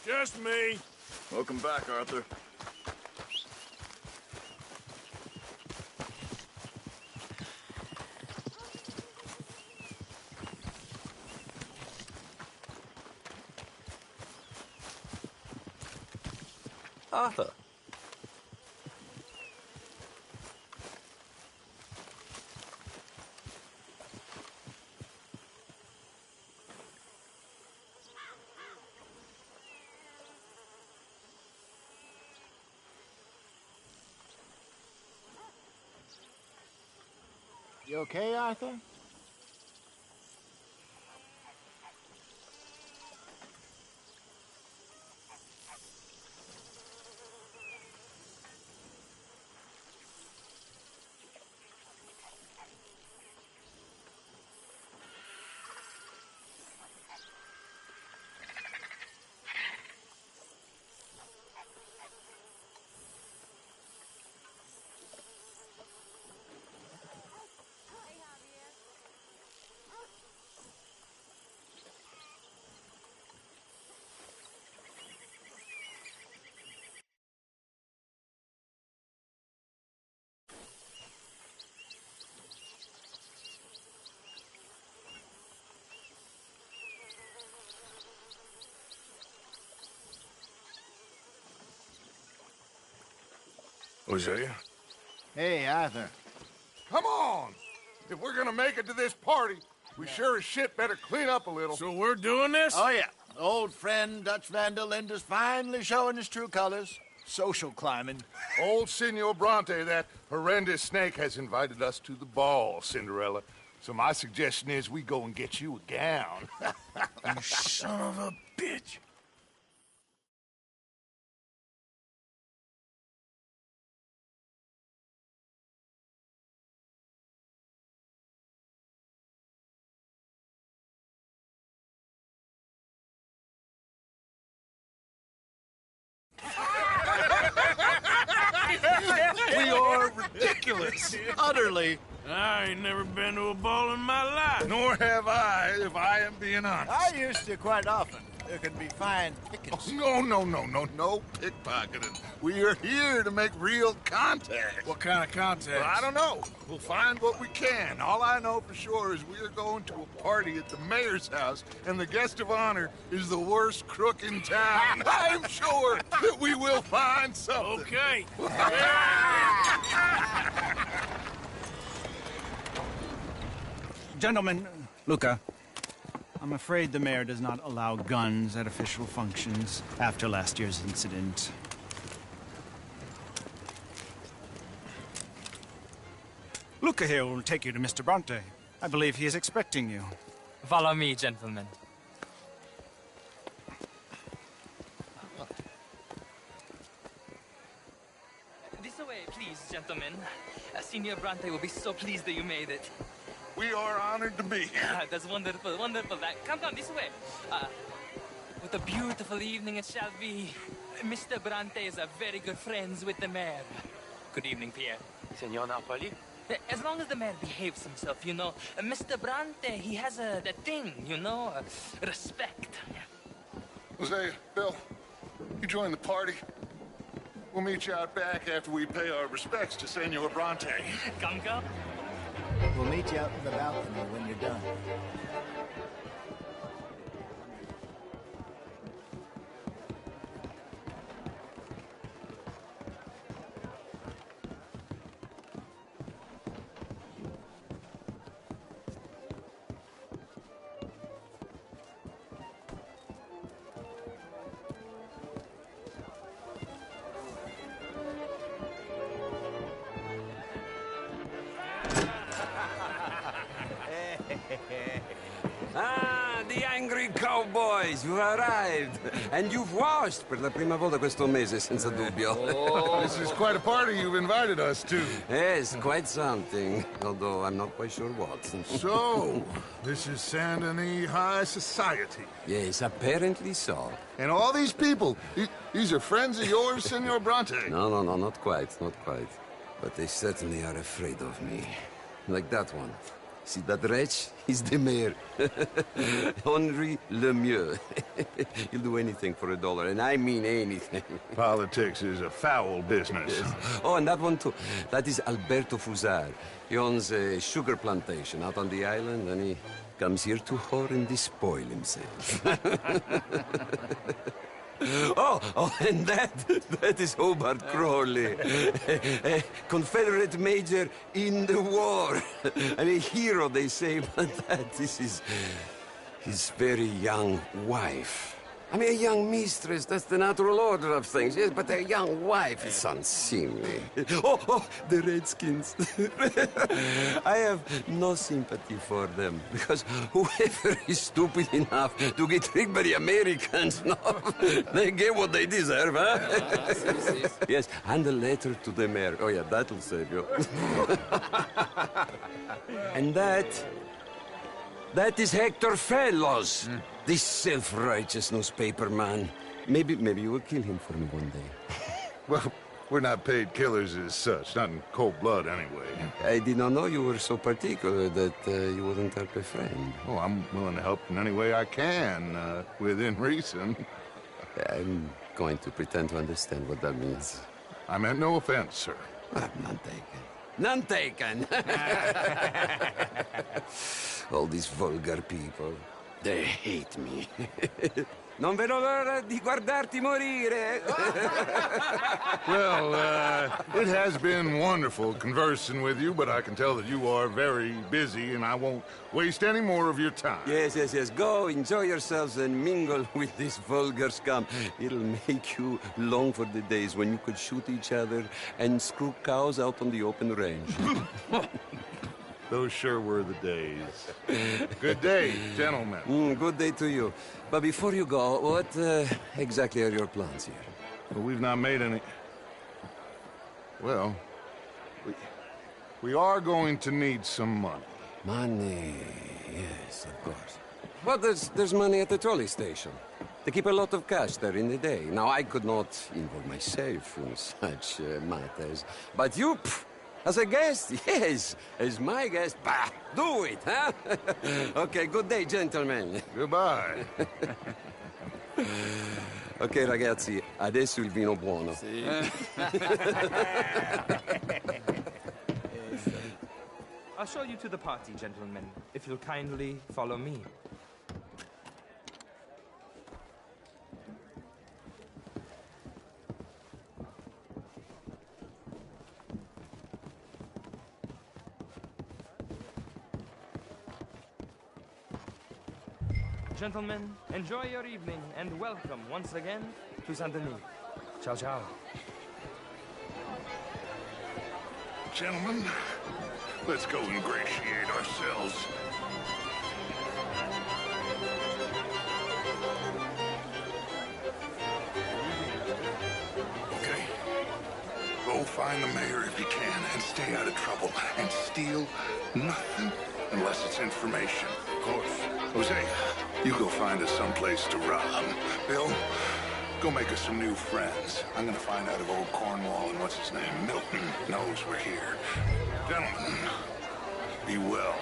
Just me. Welcome back, Arthur. Arthur. You okay, Arthur? Hosea? Hey, Arthur. Come on! If we're gonna make it to this party, we sure as shit better clean up a little. So we're doing this? Oh, yeah. Old friend Dutch Van der Linde's finally showing his true colors. Social climbing. Old Senor Bronte, that horrendous snake, has invited us to the ball, Cinderella. So my suggestion is we go and get you a gown. You son of a bitch. We are ridiculous. Utterly. I ain't never been to a ball in my life. Nor have I, if I am being honest. I used to quite often. There can be fine pickings. Oh, no pickpocketing. We are here to make real contact. What kind of contact? Well, I don't know. We'll find what we can. All I know for sure is we are going to a party at the mayor's house, and the guest of honor is the worst crook in town. I'm sure that we will find something. Okay. Gentlemen, Luca, I'm afraid the mayor does not allow guns at official functions after last year's incident. Luca here will take you to Mr. Bronte. I believe he is expecting you. Follow me, gentlemen. This way, please, gentlemen. Senior Bronte will be so pleased that you made it. We are honored to be here. That's wonderful, wonderful. Come, this way. What a beautiful evening it shall be. Mr. Bronte is very good friends with the mayor. Good evening, Pierre. Senor Napoli? As long as the mayor behaves himself, you know. Mr. Bronte, he has that thing, you know, respect. Hosea, Bill, you join the party. We'll meet you out back after we pay our respects to Senor Bronte. Come. We'll meet you out in the balcony when you're done. Ah, the angry cowboys, you've arrived. And you've washed per la prima volta questo mese, senza dubbio. This is quite a party you've invited us to. Yes, quite something. Although I'm not quite sure what. So, this is Saint Denis High Society. Yes, apparently so. And all these people, these are friends of yours, Senor Bronte? No, not quite, not quite. But they certainly are afraid of me. Like that one. See that wretch? He's the mayor. Henri Lemieux. He'll do anything for $1, and I mean anything. Politics is a foul business. Yes. Oh, and that one too. That is Alberto Fusar. He owns a sugar plantation out on the island, and he comes here to whore and despoil himself. Oh, and that is Hobart Crawley, a Confederate major in the war. I mean, a hero, they say, but that is his very young wife. I mean, a young mistress, that's the natural order of things, yes, but a young wife is unseemly. Oh, the Redskins. I have no sympathy for them, because whoever is stupid enough to get tricked by the Americans, no, they get what they deserve, huh? Yes, and a letter to the mayor. Oh, yeah, that'll save you. And that is Hector Fellows. This self-righteous newspaper man. Maybe you will kill him for me one day. Well, we're not paid killers as such, not in cold blood anyway. I did not know you were so particular that you wouldn't help a friend. Oh, I'm willing to help in any way I can, within reason. I'm going to pretend to understand what that means. I meant no offense, sir. None taken. None taken! All these vulgar people. They hate me. Non vedo l'ora di guardarti morire. Well, it has been wonderful conversing with you, but I can tell that you are very busy, and I won't waste any more of your time. Yes. Go, enjoy yourselves, and mingle with this vulgar scum. It'll make you long for the days when you could shoot each other and screw cows out on the open range. Those sure were the days. Good day, gentlemen. Good day to you. But before you go, what exactly are your plans here? Well, we've not made any... Well, we are going to need some money. Money, yes, of course. But there's money at the trolley station. They keep a lot of cash there in the day. Now, I could not involve myself in such matters. But you... As a guest? Yes. As my guest? Bah! Do it, huh? Okay, good day, gentlemen. Goodbye. Ok, ragazzi, adesso il vino buono. Sì. I'll show you to the party, gentlemen, if you'll kindly follow me. Gentlemen, enjoy your evening and welcome once again to Saint Denis. Ciao, ciao. Gentlemen, let's go ingratiate ourselves. Okay. Go find the mayor if you can and stay out of trouble. And steal nothing unless it's information. Of course. Jose, you go find us someplace to rob. Bill, go make us some new friends. I'm gonna find out if old Cornwall and what's-his-name, Milton, knows we're here. Gentlemen, be well.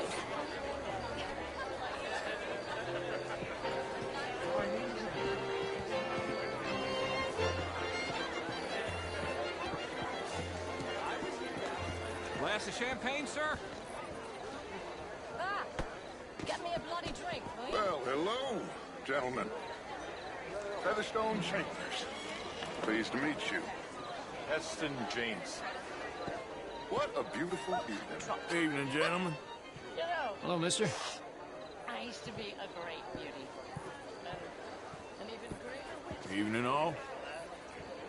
Glass of champagne, sir? Get me a bloody drink, will you? Well, hello, gentlemen. Featherstone Chambers. Pleased to meet you. Heston James. What a beautiful evening. Evening, gentlemen. You know, Hello, mister. I used to be a great beauty. An even greater witch. Evening, all.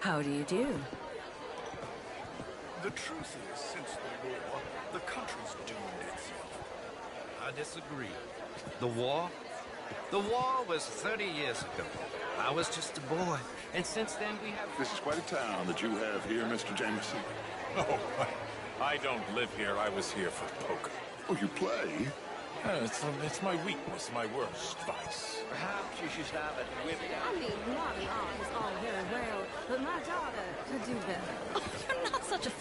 How do you do? The truth is, since the war, the country's doomed itself. I disagree. The war? The war was 30 years ago. I was just a boy, and since then we have... This is quite a town that you have here, Mr. Jameson. Oh, I don't live here. I was here for poker. Oh, you play? It's my weakness, my worst vice. Perhaps you should have it whipped out. I mean, martial art is all very well, but my daughter could do better. Oh, you're not such a...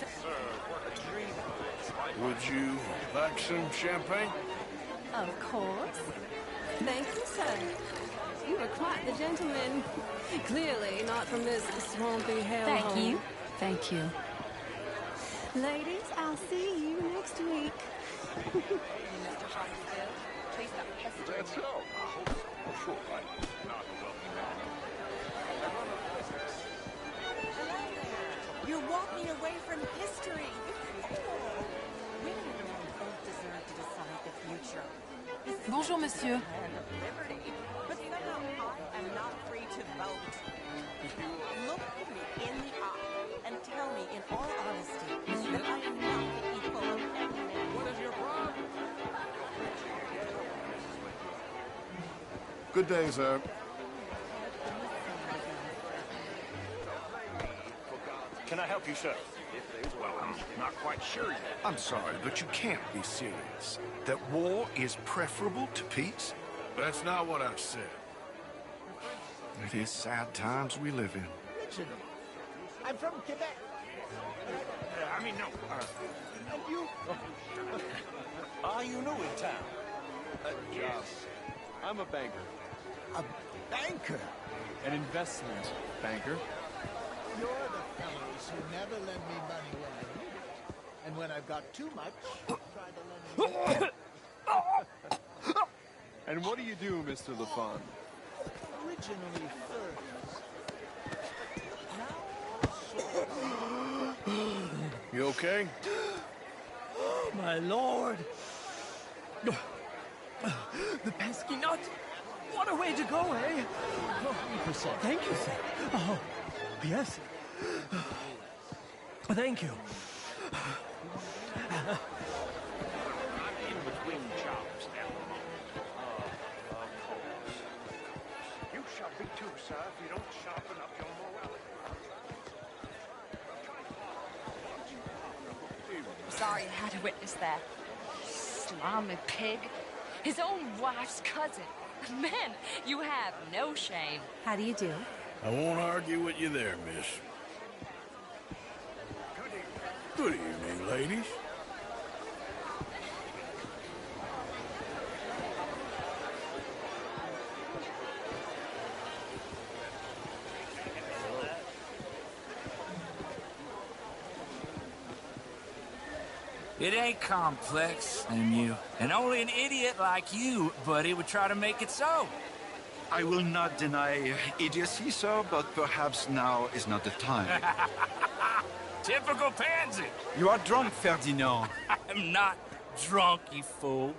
Would you like some champagne? Of course. Thank you, sir. You are quite the gentleman. Clearly not from this swampy hellhole. Thank you. Thank you. Ladies, I'll see you next week. That's so. I hope so. Sure, right. Not a wealthy man. You're walking away from history. Women and men both deserve to decide the future. Bonjour, monsieur. Liberty. But somehow I am not free to vote. Look me in the eye and tell me in all honesty that I am not the equal of any man. What is your problem? Good day, sir. Can I help you, sir? Well, I'm not quite sure yet. I'm sorry, but you can't be serious. That war is preferable to peace? That's not what I've said. It is sad times we live in. I'm from Quebec. I mean, no. And you? Are you new in town? Yes. I'm a banker. A banker? An investment banker. You're the fellows who never lend me money when I need it. And when I've got too much, try to lend me. And what do you do, Mr. LaFon? Originally furs. You okay? Oh, my lord. The pesky nut. What a way to go, eh? Oh, thank you, sir. Oh, yes. Thank you. I'm in between jobs now. Of course. You shall be too, sir, if you don't sharpen up your morality. Sorry you had to witness that. Slimy pig. His own wife's cousin. Man, you have no shame. How do you do? I won't argue with you there, miss. Good evening, ladies. It ain't complex, and only an idiot like you, buddy, would try to make it so. I will not deny idiocy, sir, but perhaps now is not the time. Typical pansy. You are drunk, Ferdinand. I'm not drunk, you fool.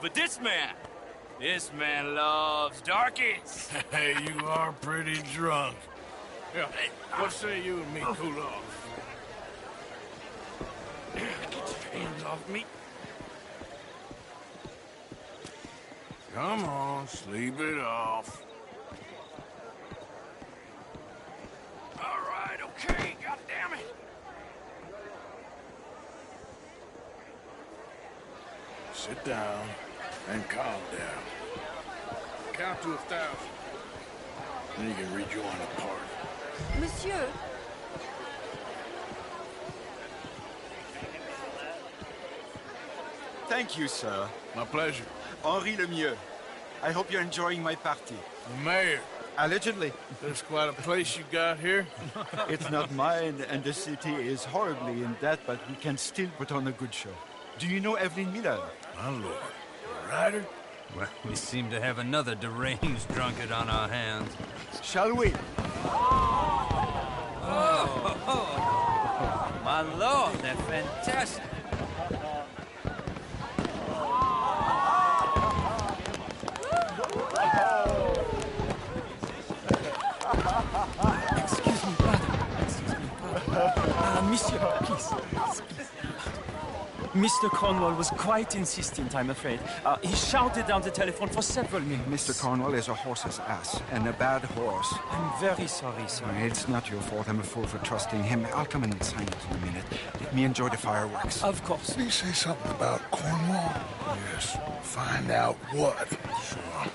But this man loves darkies. Hey, you are pretty drunk. Yeah, what say you and me cool off? Get your hands off me. Come on, sleep it off. All right, okay, goddammit. Sit down and calm down. Count to 1,000. Then you can rejoin the party. Monsieur. Thank you, sir. My pleasure. Henri Lemieux. I hope you're enjoying my party. The mayor. Allegedly. There's quite a place you got here. It's not mine, and the city is horribly in debt, but we can still put on a good show. Do you know Evelyn Miller? My lord. A writer? Well, we seem to have another deranged drunkard on our hands. Shall we? My lord, they're fantastic. Excuse me, brother. Monsieur, please. Mr. Cornwall was quite insistent, I'm afraid. He shouted down the telephone for several minutes. Mr. Cornwall is a horse's ass, and a bad horse. I'm very sorry, sir. It's not your fault. I'm a fool for trusting him. I'll come in and sign it in a minute. Let me enjoy the fireworks. Of course. Did he say something about Cornwall? Yes. Find out what. Sure.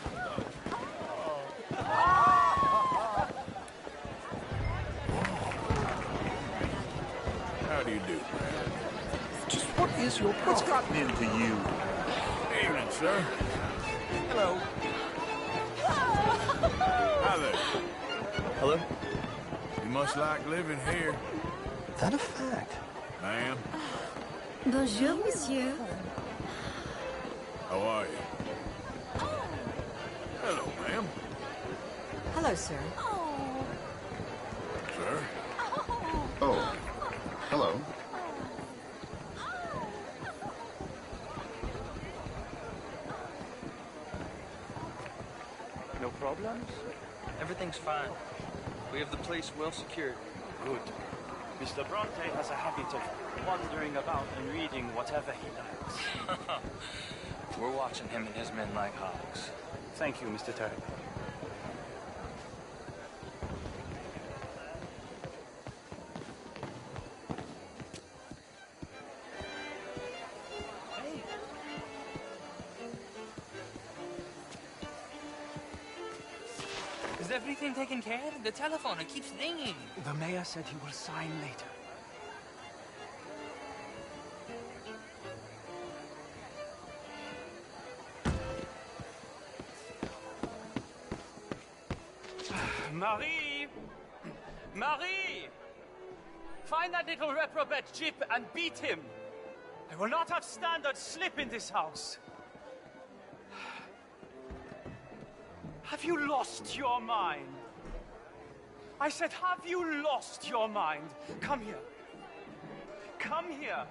How do you do, man? Just what is your problem? What's gotten into you? evening, sir. Hello. Hi there. Hello? You must like living here. That a fact? Ma'am, Bonjour, monsieur. how are you? Hello, ma'am. Hello, sir. Sir? Oh, hello. No problems? Everything's fine. We have the place well secured. Good. Mr. Bronte has a habit of wandering about and reading whatever he likes. We're watching him and his men like hawks. Thank you, Mr. Terry. Is everything taken care of? The telephone, it keeps ringing. The mayor said he will sign later. Marie! Marie! Find that little reprobate Jip and beat him. I will not have standard slip in this house. Have you lost your mind? I said, have you lost your mind? Come here. Come here.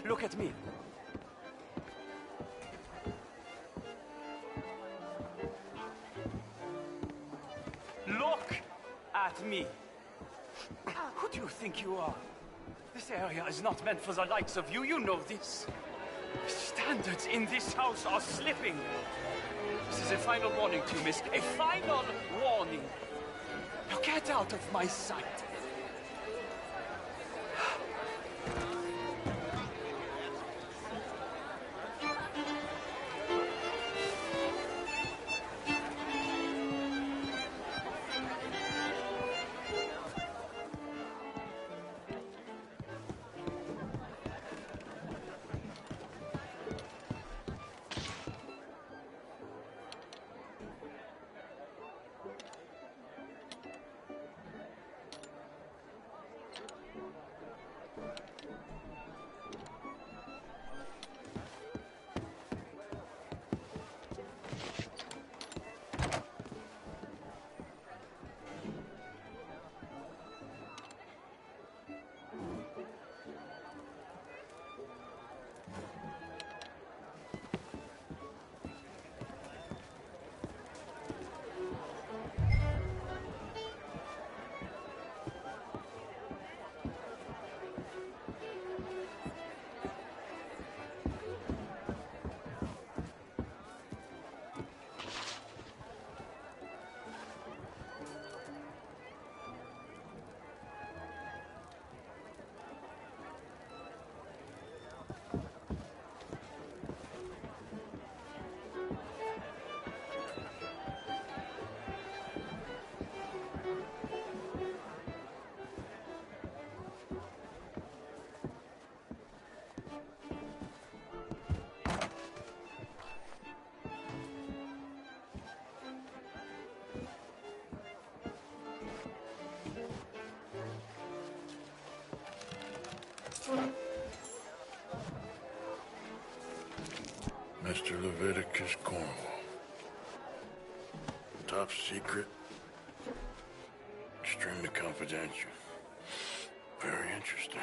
Look at me. Look at me. Who do you think you are? This area is not meant for the likes of you. You know this. Standards in this house are slipping. This is a final warning to you, miss. A final warning. Now get out of my sight. Mr. Leviticus Cornwall. Top secret. Extremely confidential. Very interesting.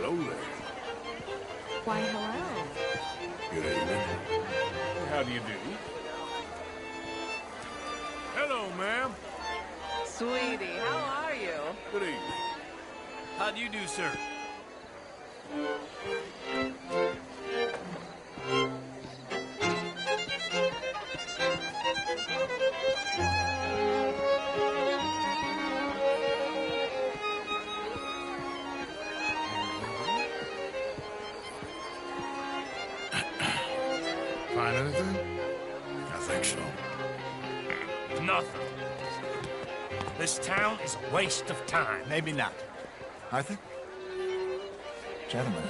Hello there. Why, hello. Good evening. How do you do? Hello, ma'am. Sweetie, how are you? Good evening. How do you do, sir? Find anything? I think so. Nothing. This town is a waste of time. Maybe not. Arthur? Gentlemen,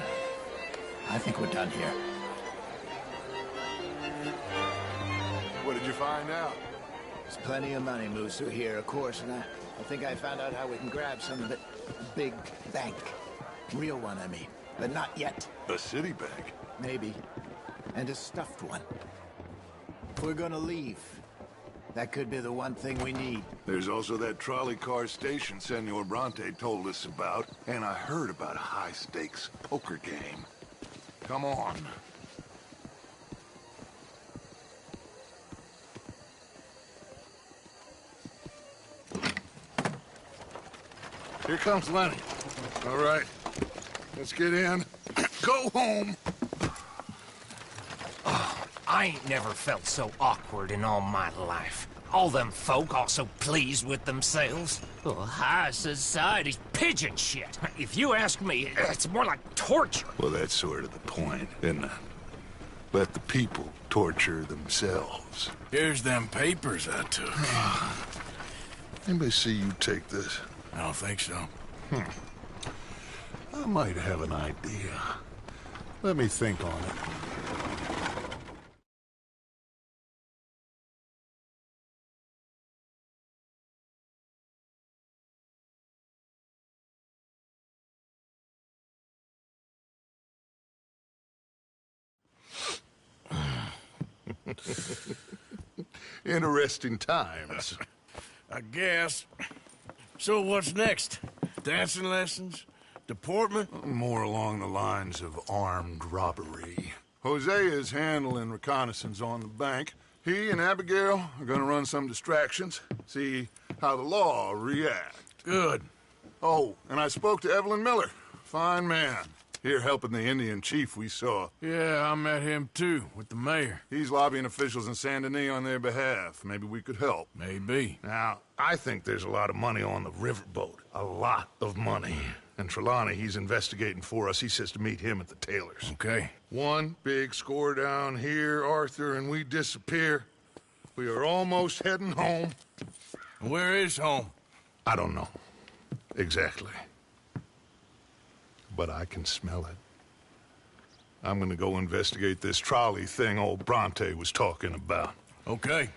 I think we're done here. What did you find out? There's plenty of money moves through here, of course, and I think I found out how we can grab some of it. A big bank. Real one, I mean. But not yet. A city bank? Maybe. And a stuffed one. If we're gonna leave, that could be the one thing we need. There's also that trolley car station Senor Bronte told us about, and I heard about a high-stakes poker game. Come on. Here comes Lenny. All right, let's get in. Go home. I ain't never felt so awkward in all my life. All them folk all so pleased with themselves. Oh, high society's pigeon shit. If you ask me, it's more like torture. Well, that's sort of the point, isn't it? Let the people torture themselves. Here's them papers I took. Anybody see you take this? I don't think so. I might have an idea. Let me think on it. Interesting times. I guess. So what's next? Dancing lessons? Deportment? More along the lines of armed robbery. Hosea is handling reconnaissance on the bank. He and Abigail are gonna run some distractions, see how the law reacts. Good. Oh, and I spoke to Evelyn Miller. Fine man. Here helping the Indian chief we saw. Yeah, I met him too, with the mayor. He's lobbying officials in Saint Denis on their behalf. Maybe we could help. Maybe. Now, I think there's a lot of money on the riverboat. A lot of money. And Trelawney, he's investigating for us. He says to meet him at the Taylor's. Okay. One big score down here, Arthur, and we disappear. We are almost heading home. Where is home? I don't know. Exactly. But I can smell it. I'm gonna go investigate this trolley thing old Bronte was talking about. Okay.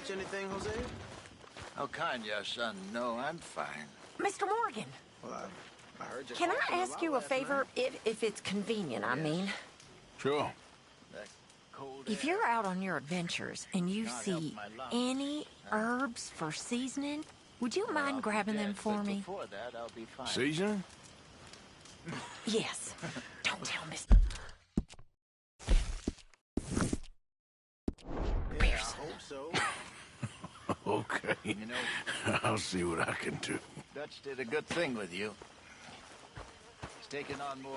itch anything, Jose? Oh, kind, yes, son. No, I'm fine. Mr. Morgan, Well, I heard you. can I ask you a favor? If it's convenient, I mean. Sure. If you're out on your adventures and you see any herbs for seasoning, would you mind grabbing them for me? Before that, I'll be fine. Seasoning? Yes. Don't tell Miss Pearson. I hope so. Okay. I'll see what I can do. Dutch did a good thing with you. He's taken on more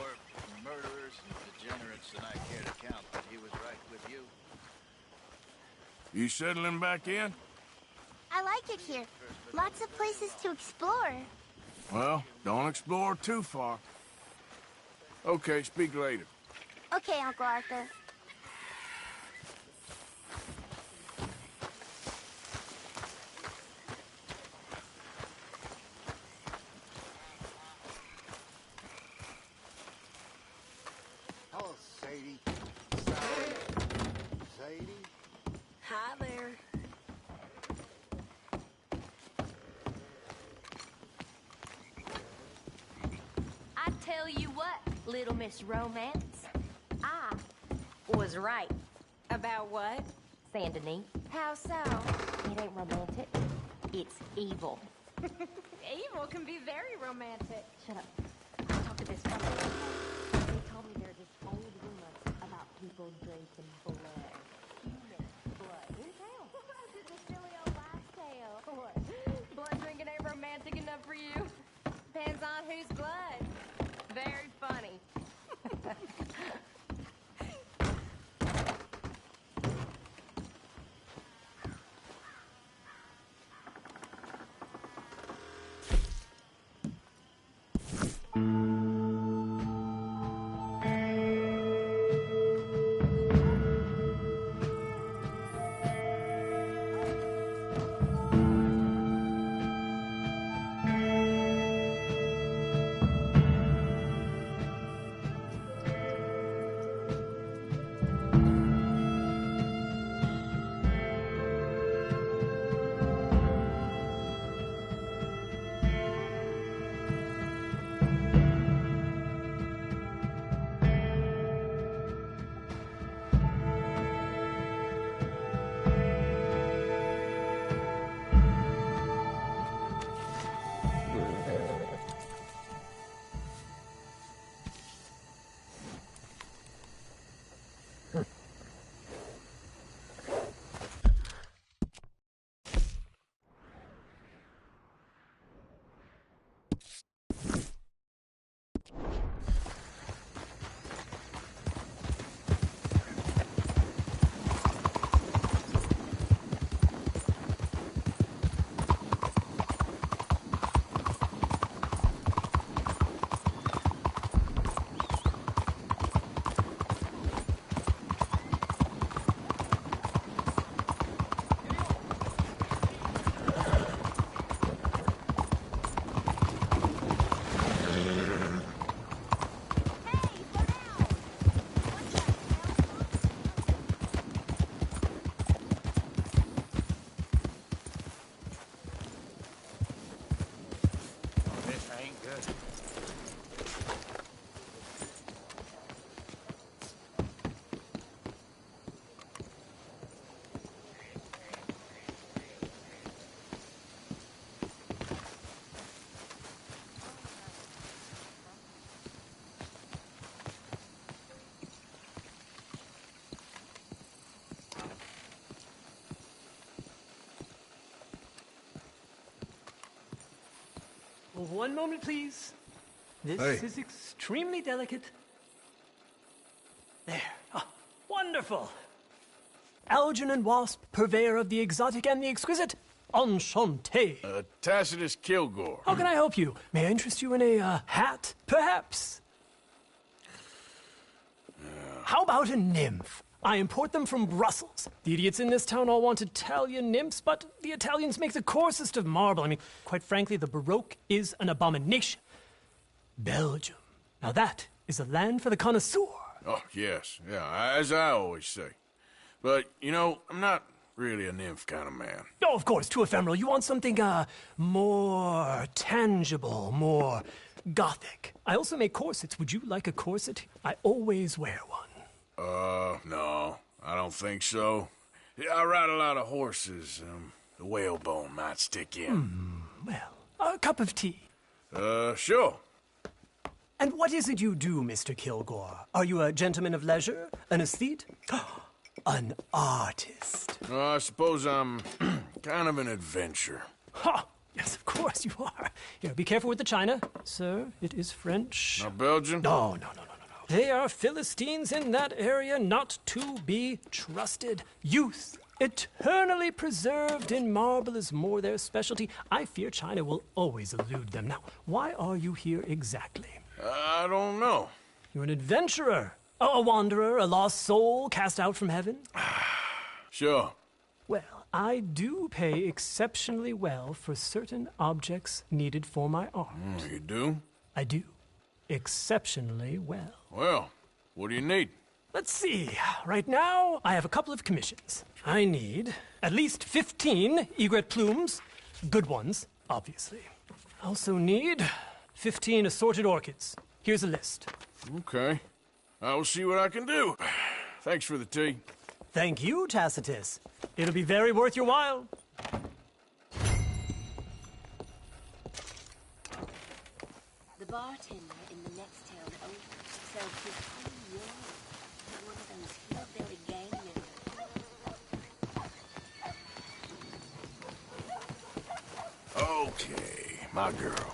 murderers and degenerates than I care to count, but he was right with you. You settling back in? I like it here. Lots of places to explore. Well, don't explore too far. Okay, speak later. Okay, Uncle Arthur. Hello, Sadie. Sadie? Hi there. I tell you what, Little Miss Romance, I was right. About what? Sandini. How so? It ain't romantic. It's evil. Evil can be very romantic. Shut up. I'll talk to this fellow. They told me there's this old rumor about people drinking blood. Human blood. In town. It's a silly old wives' tale. What? Blood drinking ain't romantic enough for you? Depends on whose blood. Very funny. One moment, please. This Hey. is extremely delicate. There. Ah, wonderful. Algernon Wasp, purveyor of the exotic and the exquisite. Enchanté. Tacitus Kilgore. How can I help you? May I interest you in a hat, perhaps? How about a nymph? I import them from Brussels. The idiots in this town all want Italian nymphs, but the Italians make the coarsest of marble. I mean, quite frankly, the Baroque is an abomination. Belgium. Now that is a land for the connoisseur. Oh, yes. Yeah, as I always say. But, you know, I'm not really a nymph kind of man. Oh, of course, too ephemeral. You want something, more tangible, more gothic. I also make corsets. Would you like a corset? I always wear one. No, I don't think so. Yeah, I ride a lot of horses. The whalebone might stick in. Well, a cup of tea. Sure. And what is it you do, Mr. Kilgore? Are you a gentleman of leisure? An aesthete? An artist? I suppose I'm kind of an adventurer. Ha! Yes, of course you are. Here, be careful with the china. Sir, it is French. Not Belgian? No. They are Philistines in that area, not to be trusted. Youth, eternally preserved in marble, is more their specialty. I fear China will always elude them. Now, why are you here exactly? I don't know. You're an adventurer, a wanderer, a lost soul cast out from heaven? Sure. Well, I do pay exceptionally well for certain objects needed for my art. You do? I do. Exceptionally well. Well, what do you need? Let's see. Right now, I have a couple of commissions. I need at least 15 egret plumes. Good ones, obviously. I also need 15 assorted orchids. Here's a list. Okay. I will see what I can do. Thanks for the tea. Thank you, Tacitus. It'll be very worth your while. The bartender in the next town sells his whole yard to one of those hillbilly gang members. Okay, my girl.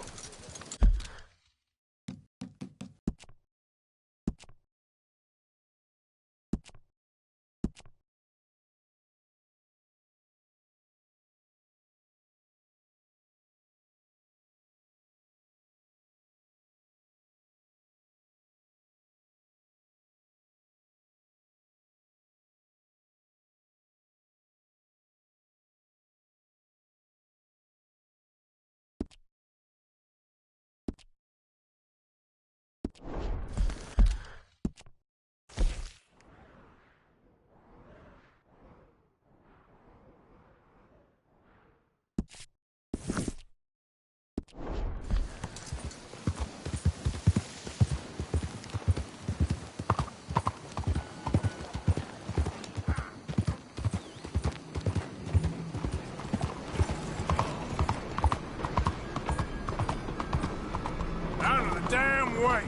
Damn way!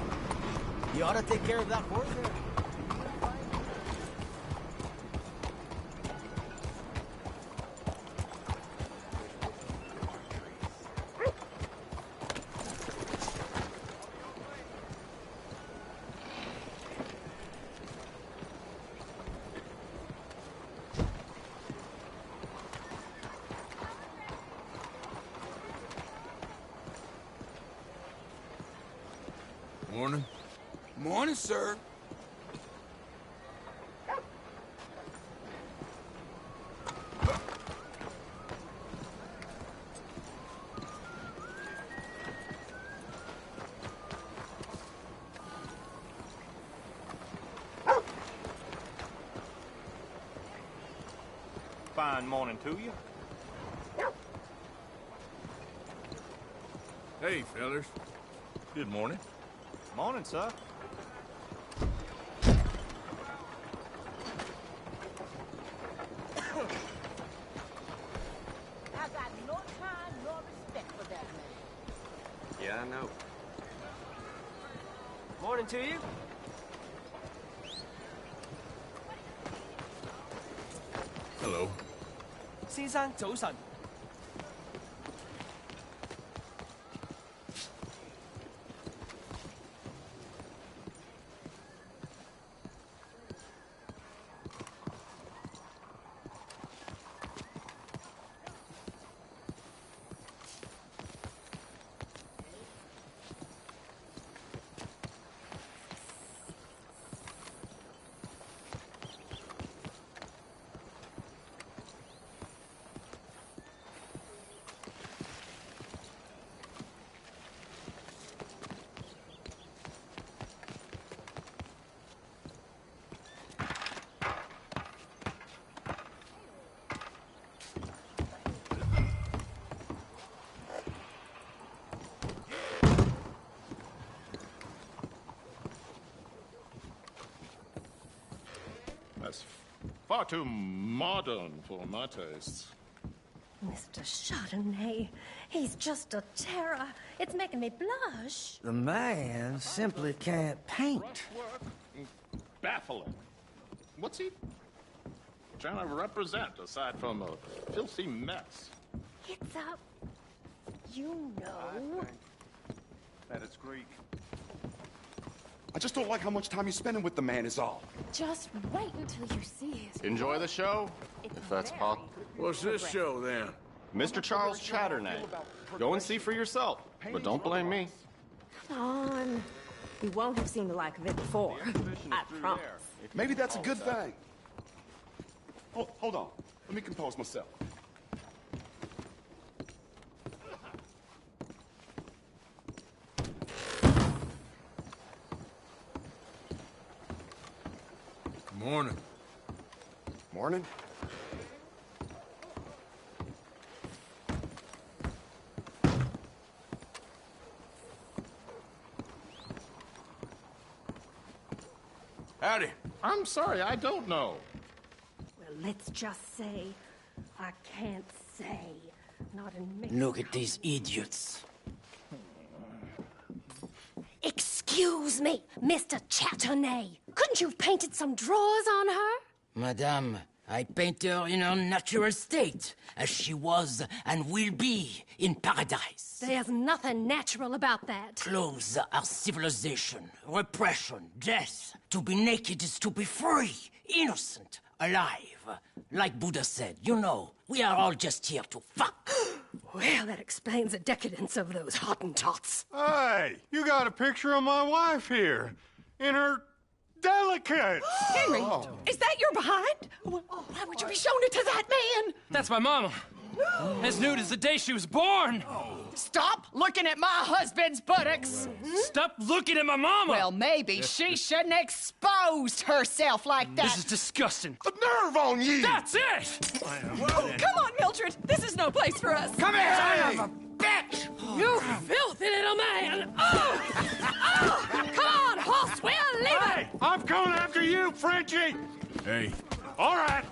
You ought to take care of that horse there. Morning. Morning, sir. Fine morning to you. Hey, fellas. Good morning. Morning, sir. I got no time nor respect for that man. Yeah, I know. Morning to you. Hello. 先生，早晨。Far too modern for my tastes. Mr. Chardonnay, he's just a terror. It's making me blush. The man simply can't paint. Baffling. What's he trying to represent aside from a filthy mess? It's a... You know. That it's Greek. I just don't like how much time you're spending with the man is all. Just wait until you see his... Enjoy the show, if that's possible. What's this show, then? Mr. Charles Chatternay. Go and see for yourself, but don't blame me. Come on. You won't have seen the like of it before. I promise. Maybe that's a good thing. Hold on. Let me compose myself. Morning. Morning. Howdy. I'm sorry, I don't know. Well, let's just say I can't say. Not in me. Look at these idiots. Excuse me, Mr. Chatternay. Couldn't you have painted some drawers on her? Madame, I paint her in her natural state, as she was and will be in paradise. There's nothing natural about that. Clothes are civilization, repression, death. To be naked is to be free, innocent, alive. Like Buddha said, you know, we are all just here to fuck. Well, that explains the decadence of those Hottentots. Hey, you got a picture of my wife here. In her delicates. Henry, is that your behind? Why would you be showing it to that man? That's my mama. As nude as the day she was born. Stop looking at my husband's buttocks. Stop looking at my mama. Well, maybe she shouldn't have exposed herself like that. This is disgusting. The nerve on you! That's it! Come on, Mildred. This is no place for us. Come here, son of a bitch! You filthy little man! Oh! Oh! Come on, horse, we're leaving! Hey, I'm coming after you, Frenchie! Hey. All right.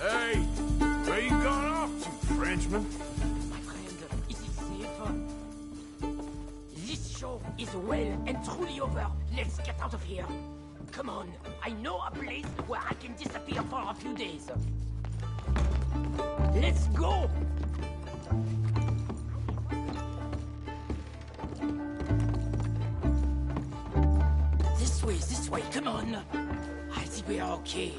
Hey, where you gone off to, Frenchman? My friend, is it safe? This show is well and truly over. Let's get out of here. Come on, I know a place where I can disappear for a few days. Let's go! This way, come on. I think we are okay.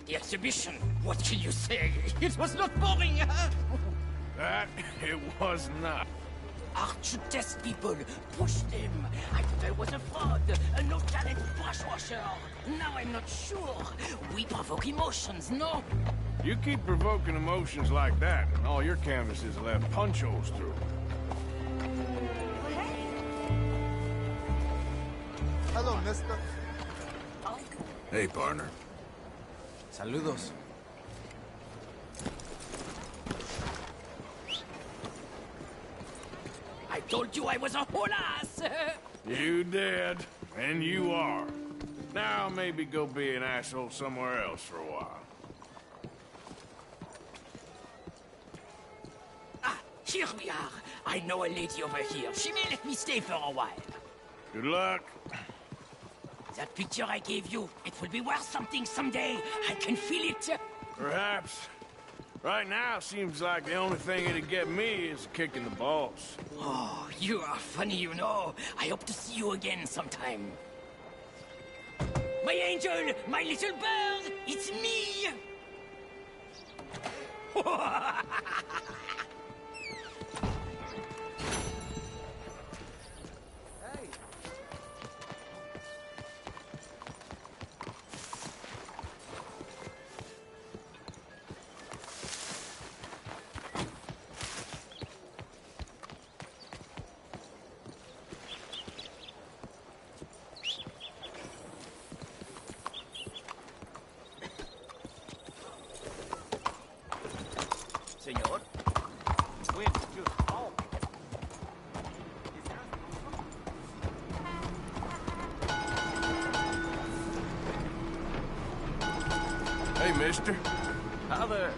The exhibition, what can you say? It was not boring. That it was not. Art should test people, push them. I thought I was a fraud, a no-talent brush washer. Now I'm not sure. We provoke emotions, no? You keep provoking emotions like that, and all your canvases will have punch holes through. Hello, mister. Hey, partner. Saludos. I told you I was a whole ass. You did, and you are. Now maybe go be an asshole somewhere else for a while. Ah, here we are. I know a lady over here. She may let me stay for a while. Good luck. That picture I gave you, it will be worth something someday. I can feel it. Perhaps. Right now, seems like the only thing it'd get me is kicking the balls. Oh, you are funny, you know. I hope to see you again sometime. My angel, my little bird, it's me! señor. Hey, mister. How there?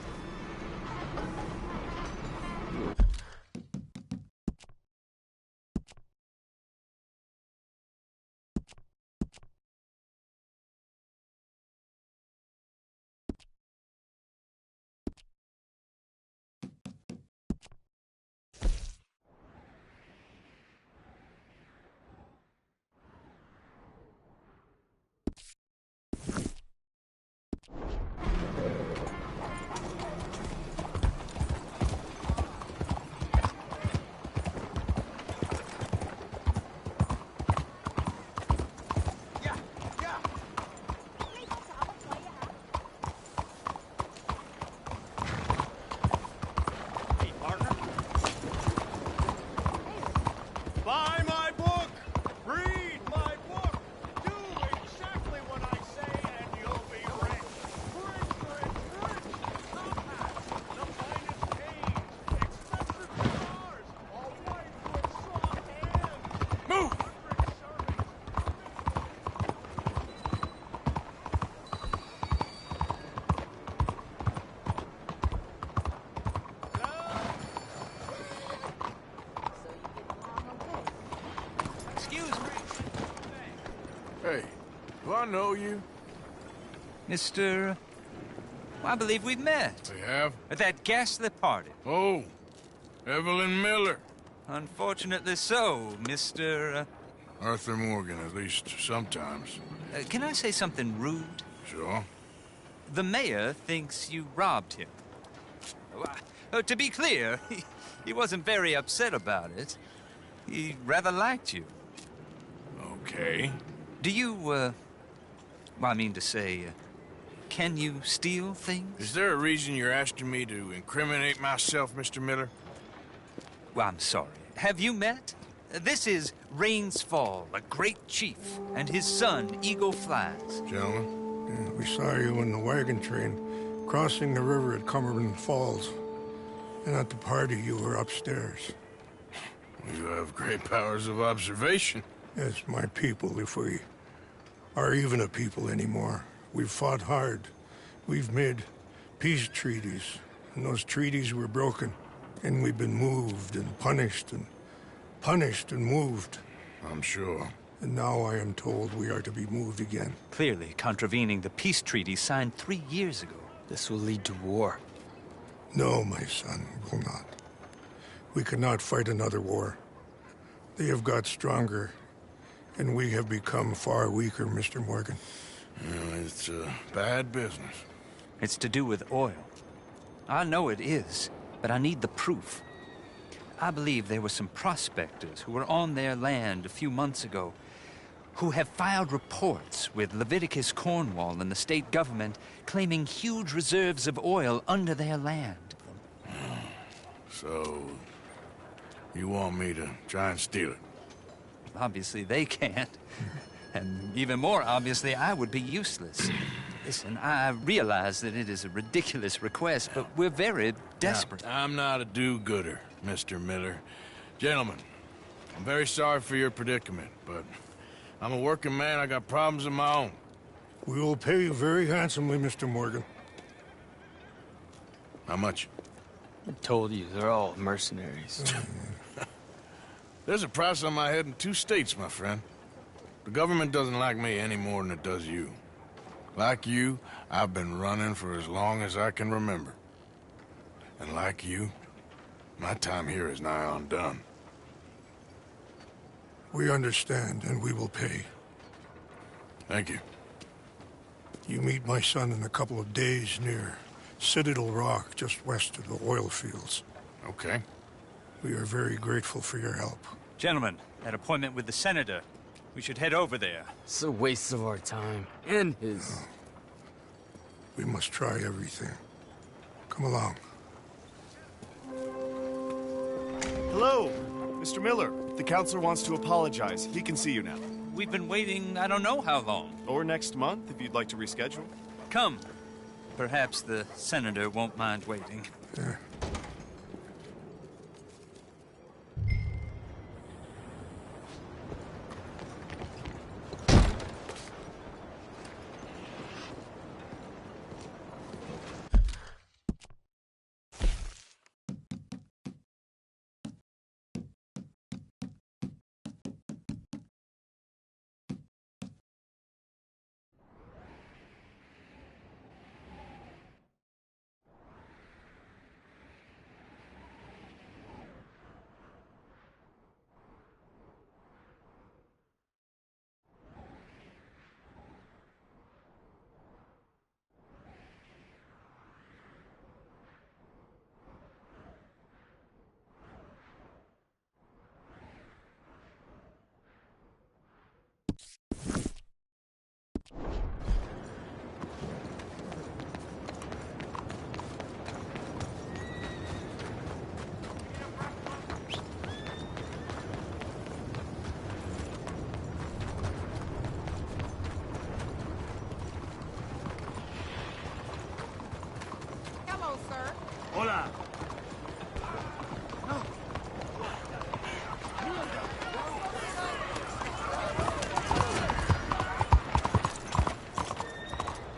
Buy my book! Read my book! Do exactly what I say and you'll be rich! Rich, rich, rich! Compact, the finest canes, expensive cigars, all white with soft hands! Move! Excuse me. Hey, do I know you? Mr. I believe we've met. We have? At that ghastly party. Oh, Evelyn Miller. Unfortunately so, Mr. Arthur Morgan, at least sometimes. Can I say something rude? Sure. The mayor thinks you robbed him. To be clear, he wasn't very upset about it. He rather liked you. Okay. Do you, well, I mean to say, can you steal things? Is there a reason you're asking me to incriminate myself, Mr. Miller? Well, I'm sorry. Have you met? This is Rains Fall, a great chief, and his son, Eagle Flies. Gentlemen? Yeah, we saw you in the wagon train crossing the river at Cumberland Falls. And at the party, you were upstairs. You have great powers of observation. Yes, my people, if we are even a people anymore. We've fought hard. We've made peace treaties, and those treaties were broken. And we've been moved and punished and moved. I'm sure. And now I am told we are to be moved again. Clearly contravening the peace treaty signed 3 years ago. This will lead to war. No, my son, will not. We cannot fight another war. They have got stronger, and we have become far weaker, Mr. Morgan. Well, it's a bad business. It's to do with oil. I know it is, but I need the proof. I believe there were some prospectors who were on their land a few months ago who have filed reports with Leviticus Cornwall and the state government claiming huge reserves of oil under their land. So, you want me to try and steal it? Obviously they can't. And even more obviously, I would be useless. Listen, I realize that it is a ridiculous request, but we're very desperate. Now, I'm not a do-gooder, Mr. Miller. Gentlemen, I'm very sorry for your predicament, but I'm a working man. I got problems of my own. We will pay you very handsomely, Mr. Morgan. How much? I told you, they're all mercenaries. There's a price on my head in 2 states, my friend. The government doesn't like me any more than it does you. Like you, I've been running for as long as I can remember. And like you, my time here is nigh undone. We understand, and we will pay. Thank you. You meet my son in a couple of days near Citadel Rock, just west of the oil fields. Okay. We are very grateful for your help. Gentlemen, that appointment with the senator. We should head over there. It's a waste of our time. And his. Oh. We must try everything. Come along. Hello, Mr. Miller. The counselor wants to apologize. He can see you now. We've been waiting I don't know how long. Or next month, if you'd like to reschedule. Come. Perhaps the senator won't mind waiting. Hola.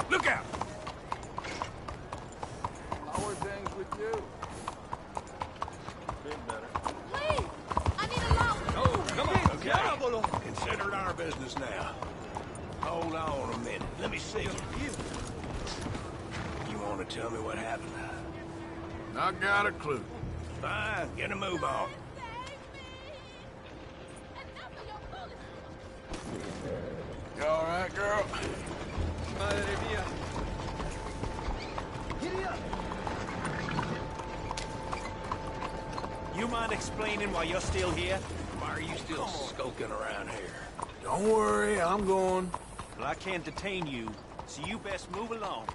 Look out! How are things with you? Been better. Please! I need a loan! Oh, come on, okay. Consider it our business now. Hold on a minute. Let me see you. You want to tell me what happened? Not got a clue. Fine, get a move on. You all right, girl? Madre mía. You mind explaining why you're still here? Why are you still skulking around here? Don't worry, I'm going. Well, I can't detain you, so you best move along.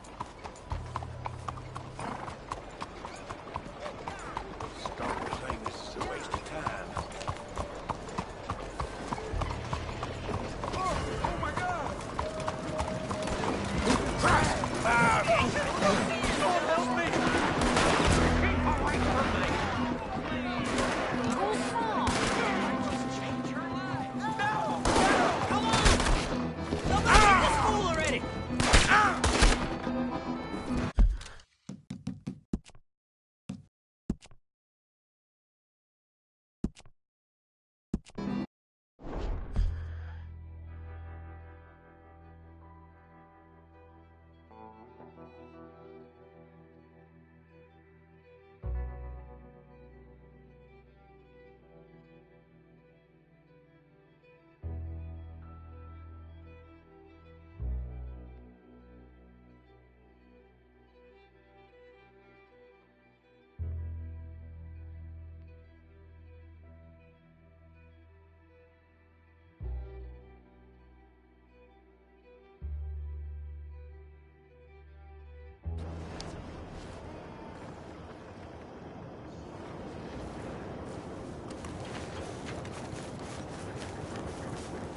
Stalkers think this is a waste of time. Oh my God! Help me! Keep away from me!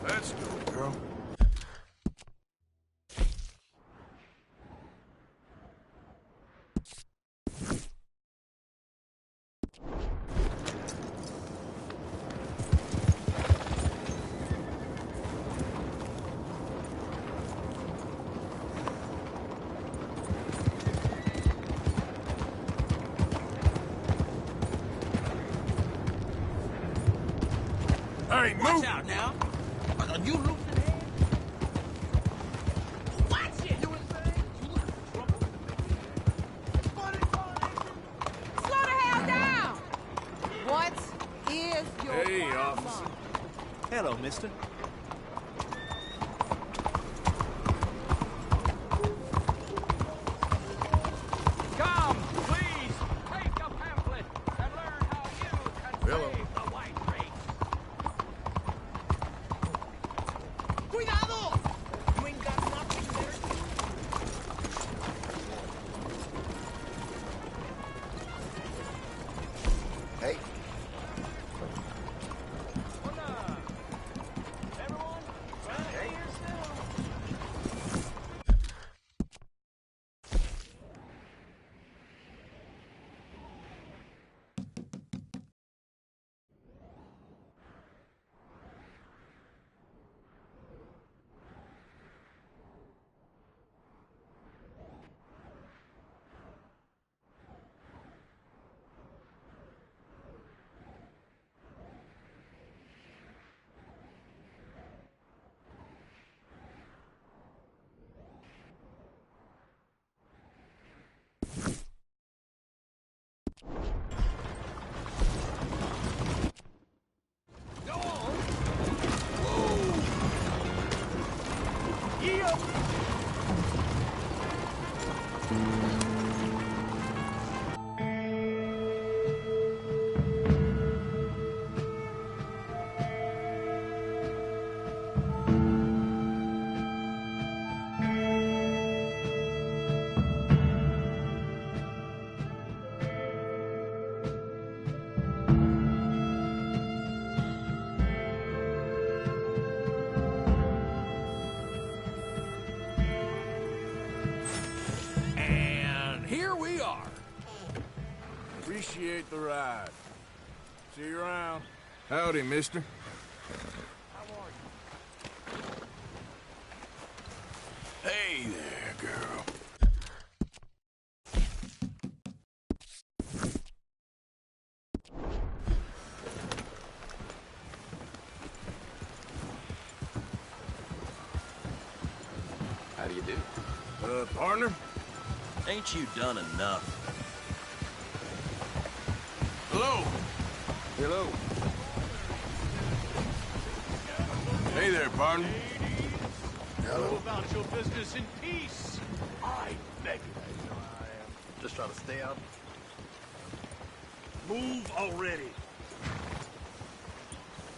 Let's do it, girl. Hey, move! Watch out now! Are you losing head? Watch it! Slow the hell down! What is your Hey, problem? officer. Hello, mister. Come, please, take a pamphlet and learn how you can Hello. save the white race. Cuidado! You ain't got nothing there. Hey. Appreciate the ride. See you around. Howdy, mister. Hey there, girl. How do you do? Partner? Ain't you done enough? Hello. Hello. Hey there, partner. Go about your business in peace. I beg you. Just trying to stay out. Move already.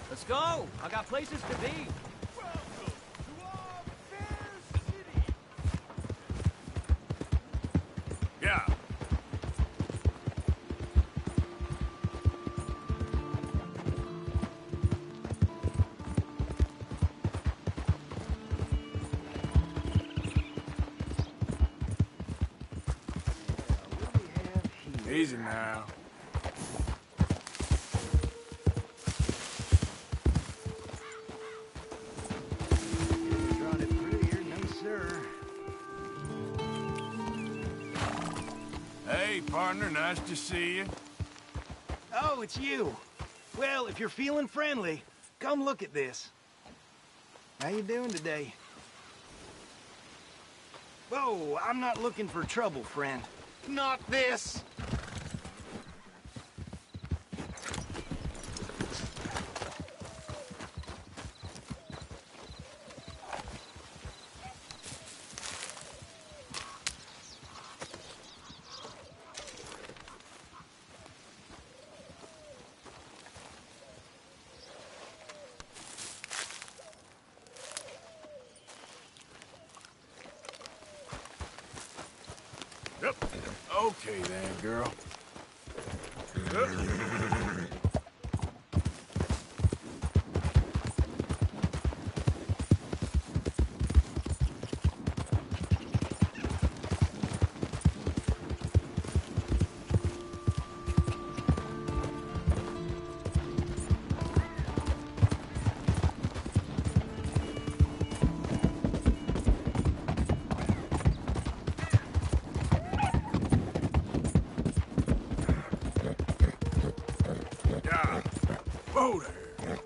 Let's go. I got places to be. Yeah. Easy now. Drawn it prettier, no sir. Hey, partner, nice to see you. Oh, it's you. Well, if you're feeling friendly, come look at this. How you doing today? Whoa, I'm not looking for trouble, friend. Not this! Yep. Okay then, girl. Yep. Whoa there.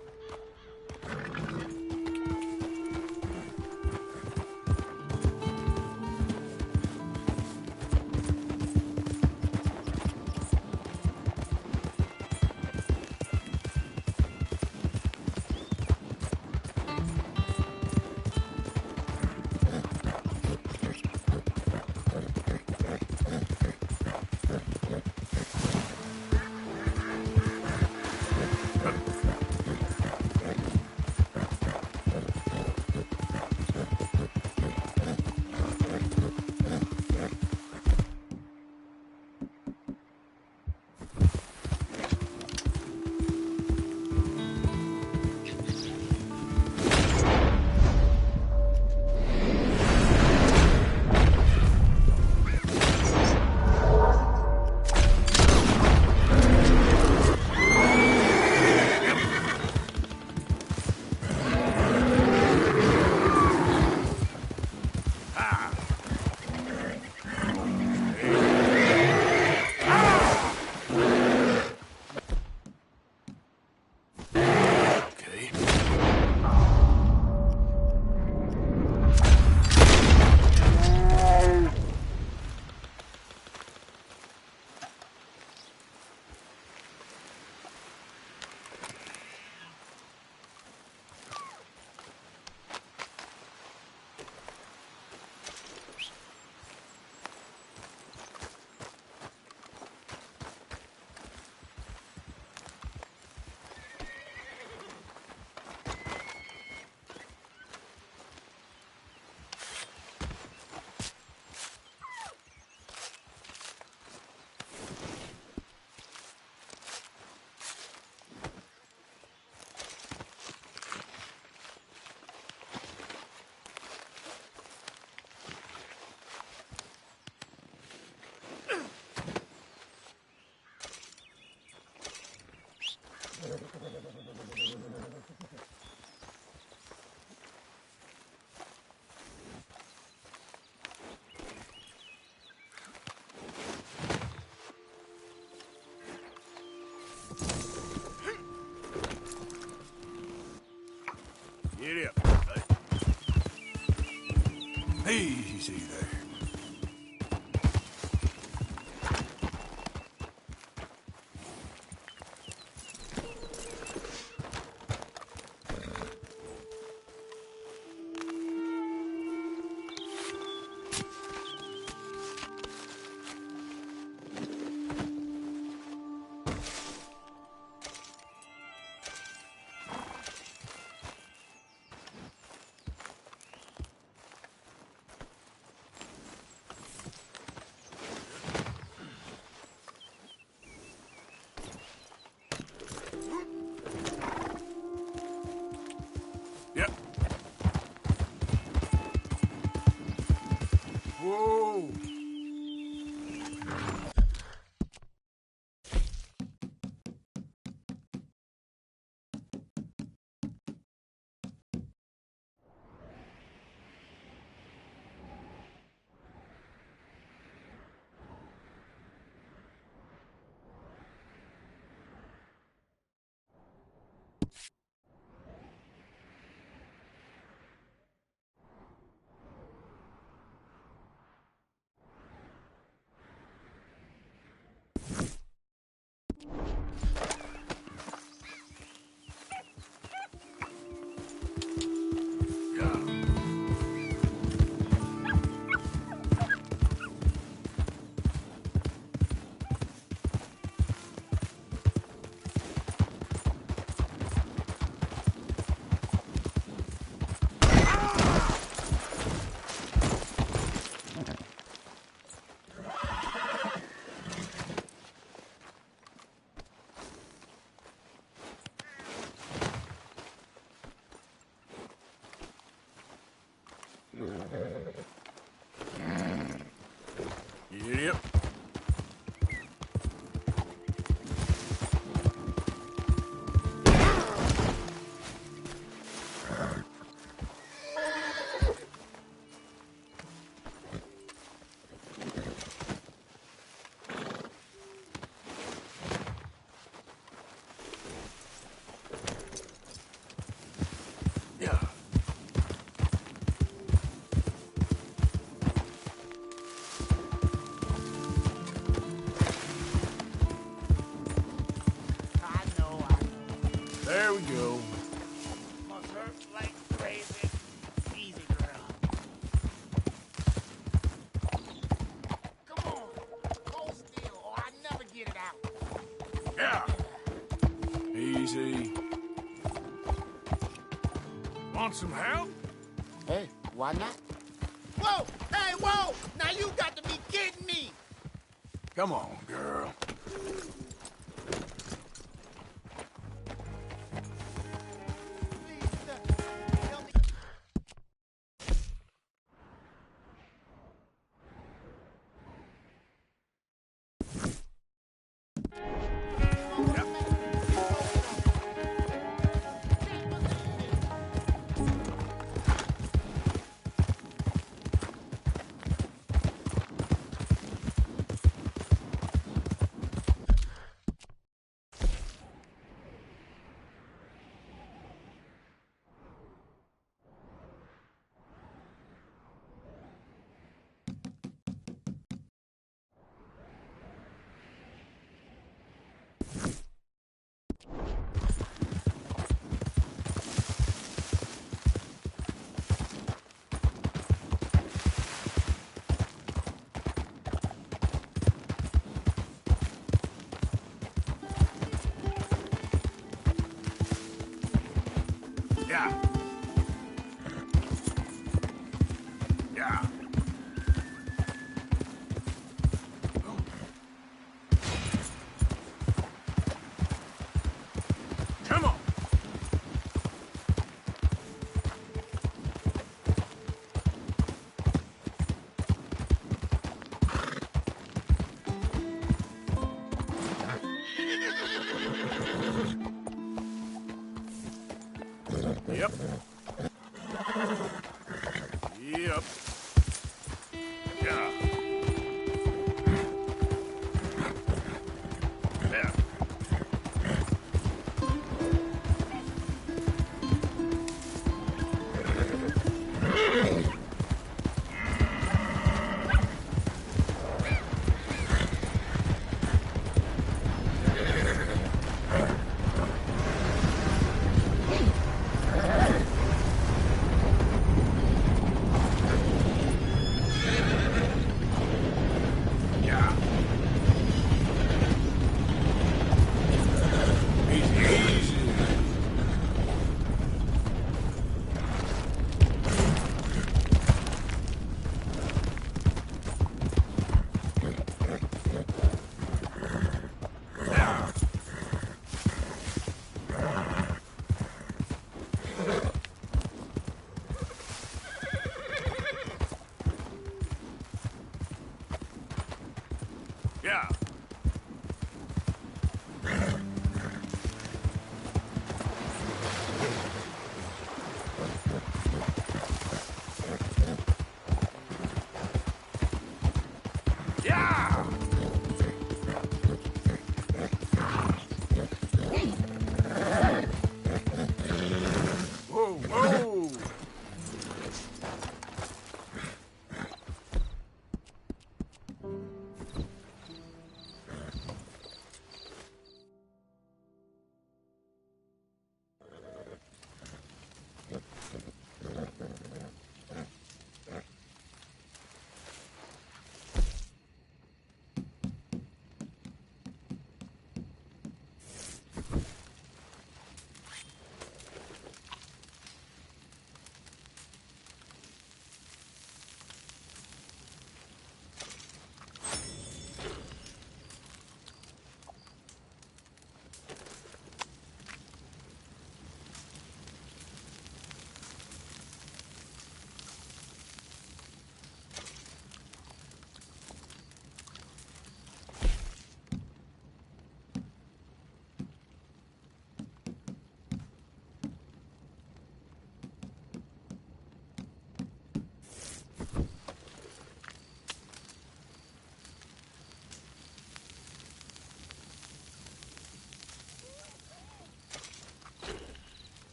There we go. Must hurt like crazy. Easy, girl. Come on. Hold still, or I never get it out. Yeah. Easy. Want some help? Hey, why not? Whoa! Hey, whoa! Now you got to be kidding me! Come on, girl. Yeah. Yeah. Come on. Yep. Yep. Yeah. Yeah.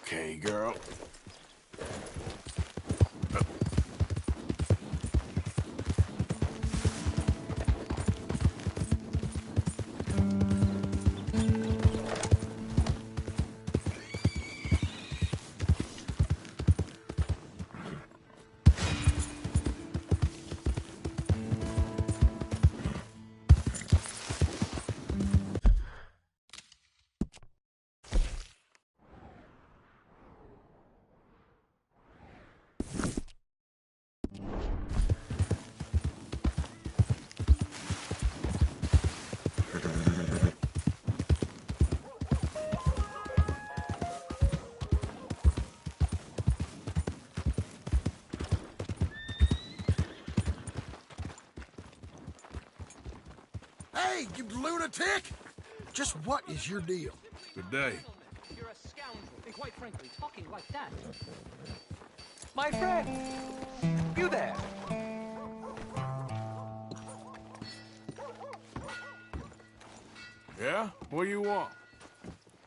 Okay, girl. Hey, you lunatic! Just what is your deal? Good day. You're a scoundrel, and quite frankly, talking like that. My friend! You there! Yeah? What do you want?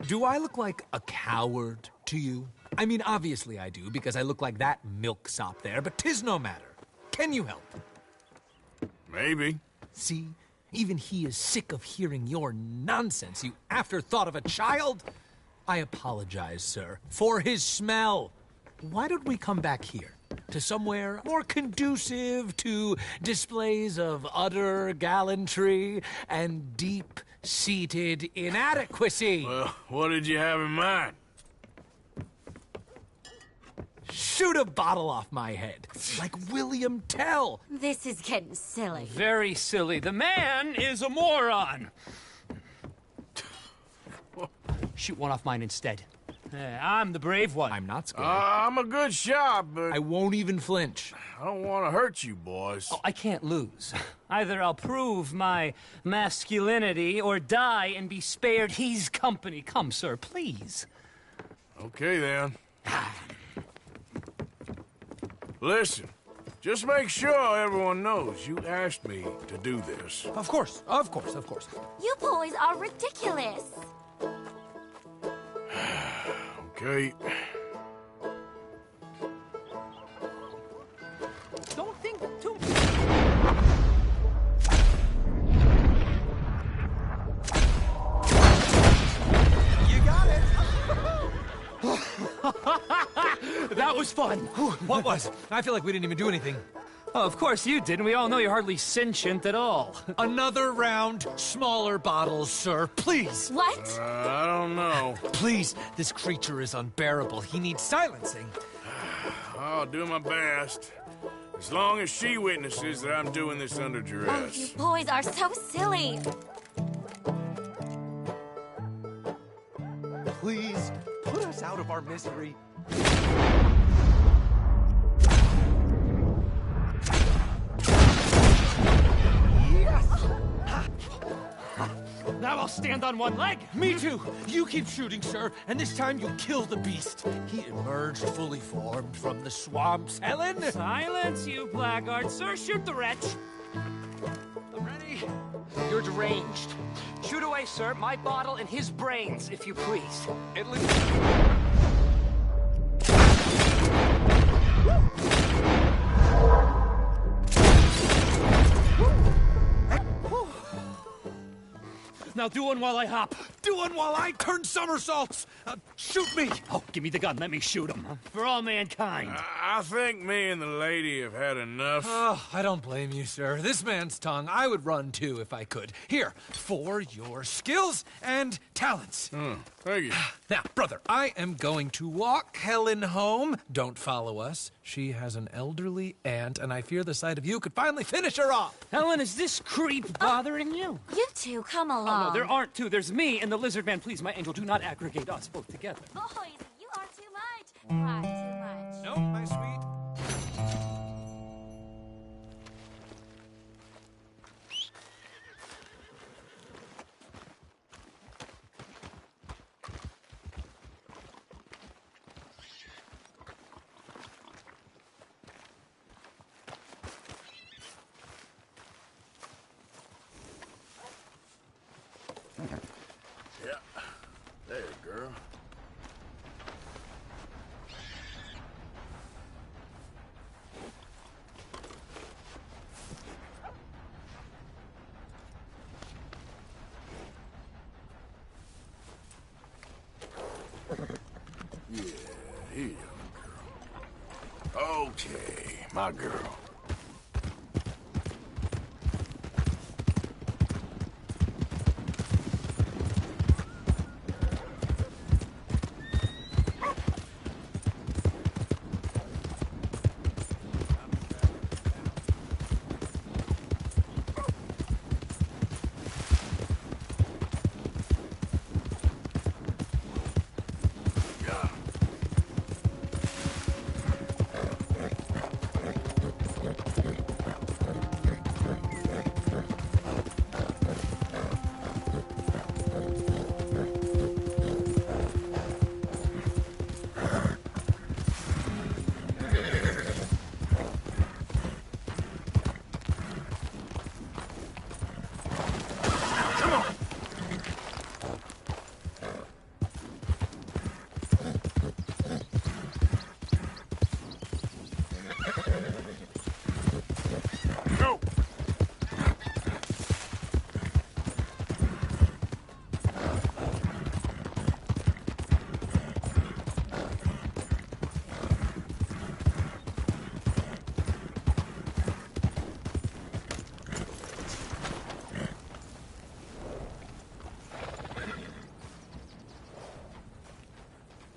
Do I look like a coward to you? I mean, obviously I do, because I look like that milksop there, but 'tis no matter. Can you help? Maybe. See? Even he is sick of hearing your nonsense, you afterthought of a child. I apologize, sir, for his smell. Why don't we come back here? To somewhere more conducive to displays of utter gallantry and deep-seated inadequacy. Well, what did you have in mind? Shoot a bottle off my head, like William Tell. This is getting silly. Very silly. The man is a moron. Shoot one off mine instead. I'm the brave one. I'm not scared. I'm a good shot, but I won't even flinch. I don't want to hurt you, boys. Oh, I can't lose. Either I'll prove my masculinity or die and be spared his company. Come, sir, please. Okay, then. Listen, just make sure everyone knows you asked me to do this. Of course, of course, of course. You boys are ridiculous. Okay. Don't think too You got it. That was fun. What was? I feel like we didn't even do anything. Oh, of course you didn't. We all know you're hardly sentient at all. Another round, smaller bottles, sir, please. What? I don't know. Please, this creature is unbearable. He needs silencing. I'll do my best. As long as she witnesses that I'm doing this under Oh, duress. you boys are so silly. Please, put us out of our misery. Now I'll stand on one leg. Me too. You keep shooting, sir, and this time you'll kill the beast. He emerged fully formed from the swamps. Helen! Silence, you blackguard. Sir, shoot the wretch. I'm ready. You're deranged. Shoot away, sir. My bottle and his brains, if you please. It looks... Now do one while I hop. Do one while I turn somersaults. Shoot me. Oh, give me the gun. Let me shoot him. For all mankind. I think me and the lady have had enough. Oh, I don't blame you, sir. This man's tongue, I would run too if I could. Here, for your skills and talents. Thank you. Now, brother, I am going to walk Helen home. Don't follow us. She has an elderly aunt, and I fear the sight of you could finally finish her off. Helen, is this creep bothering you? You two, come along. Oh, no, there aren't two. There's me and the lizard man. Please, my angel, do not aggregate us both together. Boys, you are too much. Why too much? No, my sweet. Yeah. There, girl. My girl.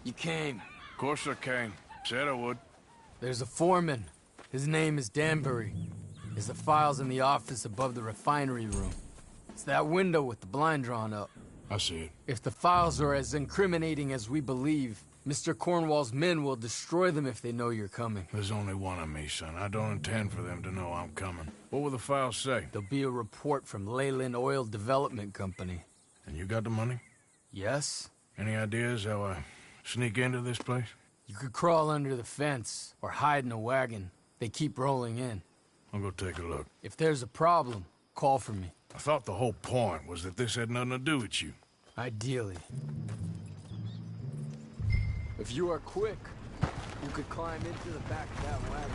You came. Of course I came. Said I would. There's a foreman. His name is Danbury. There's the files in the office above the refinery room. It's that window with the blind drawn up. I see it. If the files are as incriminating as we believe, Mr. Cornwall's men will destroy them if they know you're coming. There's only one of me, son. I don't intend for them to know I'm coming. What will the files say? There'll be a report from Leyland Oil Development Company. And you got the money? Yes. Any ideas how I sneak into this place? You could crawl under the fence or hide in a wagon. They keep rolling in. I'll go take a look. If there's a problem, call for me. I thought the whole point was that this had nothing to do with you. Ideally. If you are quick, you could climb into the back of that wagon.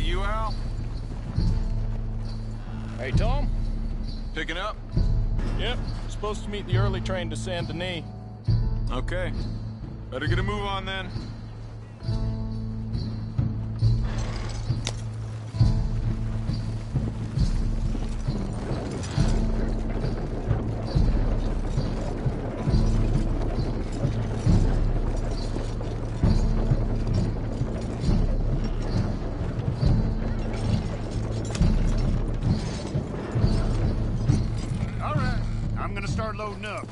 You, Al? Hey, Tom? Picking up? Yep. Supposed to meet the early train to Saint Denis. Okay. Better get a move on then. Loading up.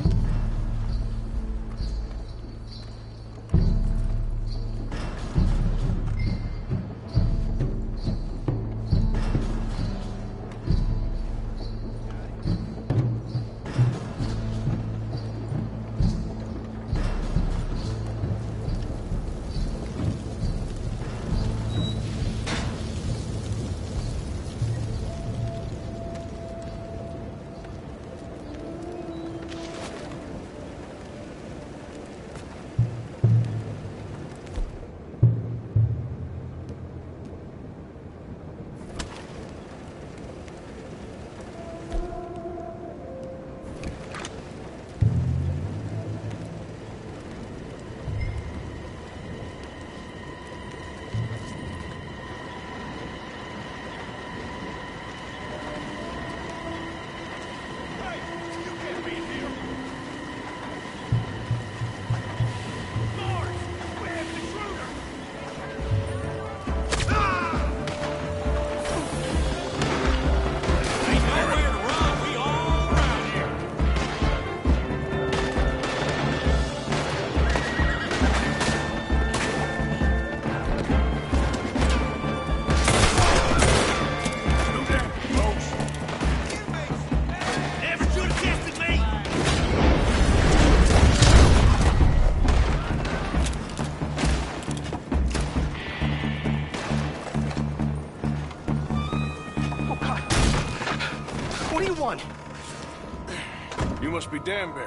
must be Danbury.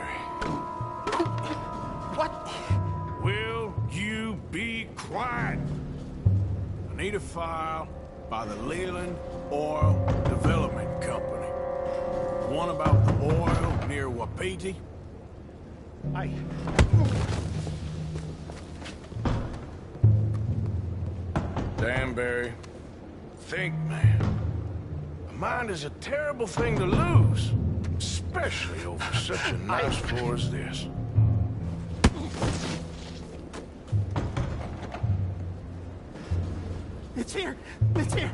What? Will you be quiet? I need a file by the Leland Oil Development Company. One about the oil near Wapiti. Danbury, think, man. A mind is a terrible thing to lose, especially over such a nice floor as this. It's here! It's here!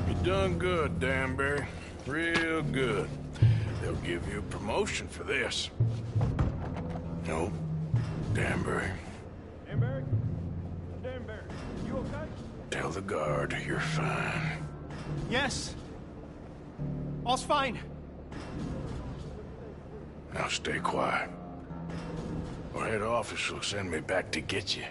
You done good, Danbury. Real good. They'll give you a promotion for this. No, Danbury. Danbury? Danbury, you okay? Tell the guard you're fine. Yes. All's fine. Now stay quiet. Or head office will send me back to get you.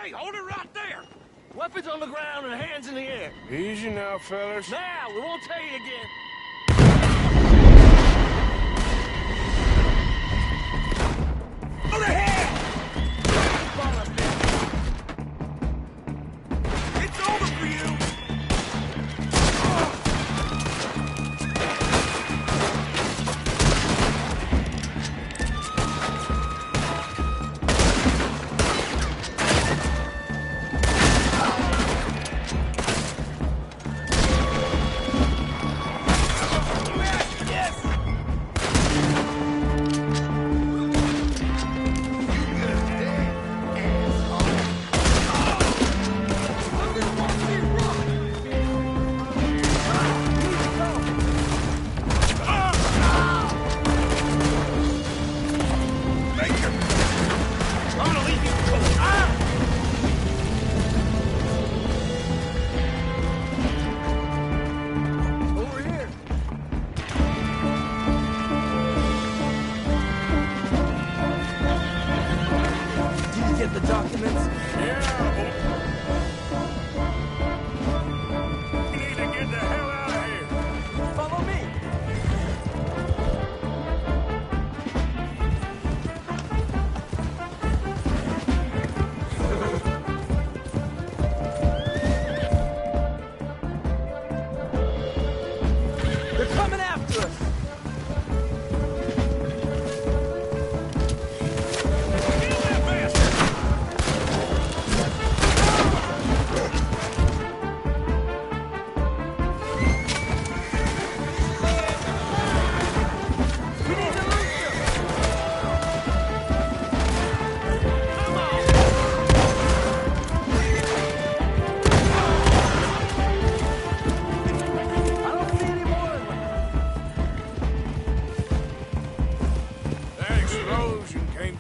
Hey, hold it right there! Weapons on the ground and hands in the air. Easy now, fellas. Now, we won't tell you again. Go to hell! It's over for you!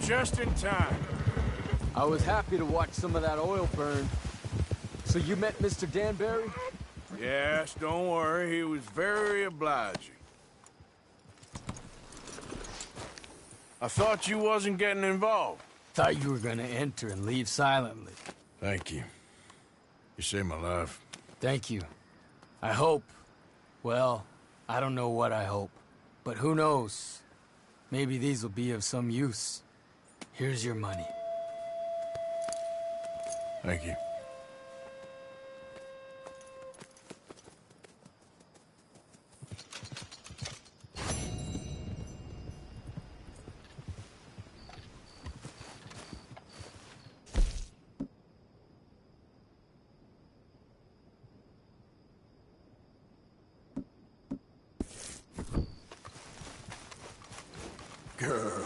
Just in time. I was happy to watch some of that oil burn. So you met Mr. Danbury? Yes, don't worry. He was very obliging. I thought you wasn't getting involved. Thought you were gonna enter and leave silently. Thank you. You saved my life. Thank you. I hope. Well, I don't know what I hope. But who knows? Maybe these will be of some use. Here's your money. Thank you. Girl.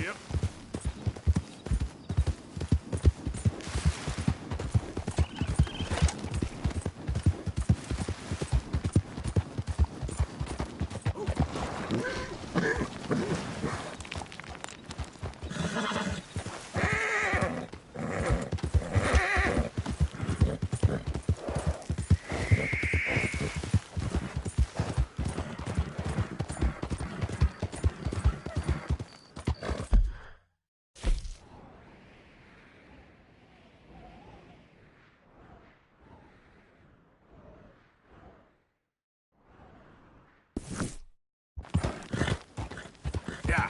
Yep. Yeah.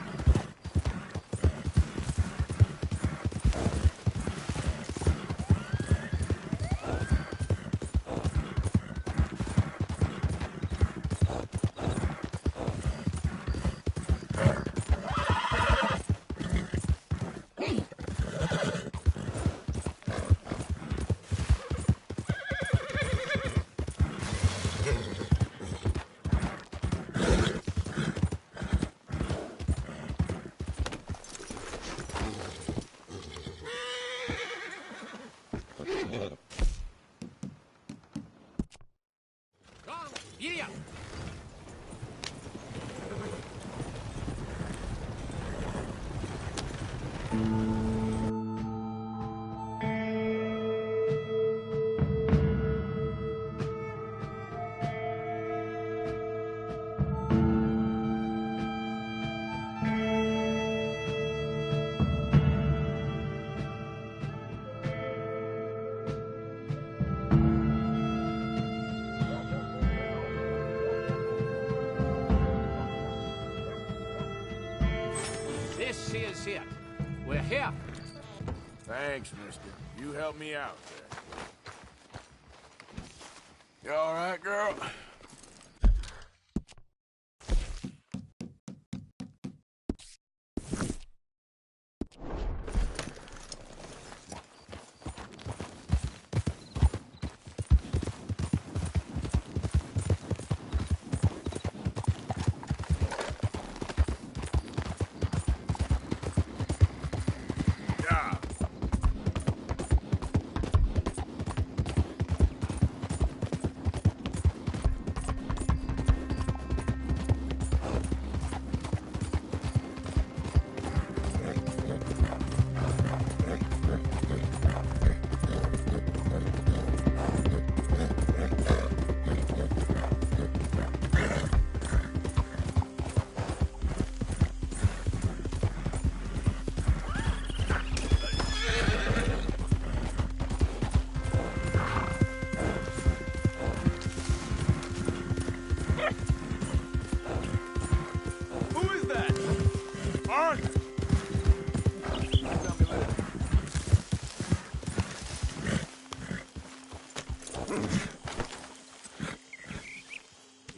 Yeah. This is it. We're here. Thanks, mister. You helped me out there. You all right, girl?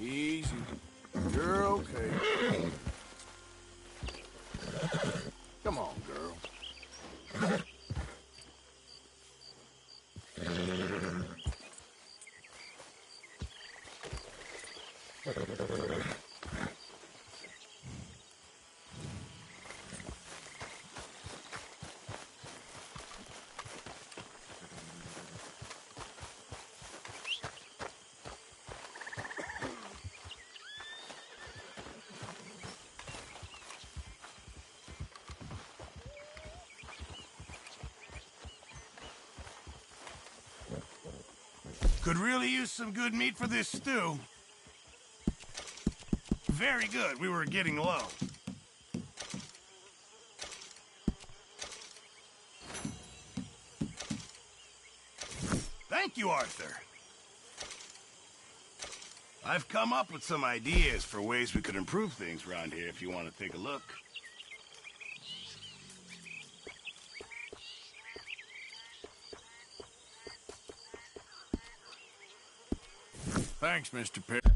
Easy. You're okay. Come on, girl. Could really use some good meat for this stew. Very good. We were getting low. Thank you, Arthur. I've come up with some ideas for ways we could improve things around here if you want to take a look. Thanks, Mr. Perry.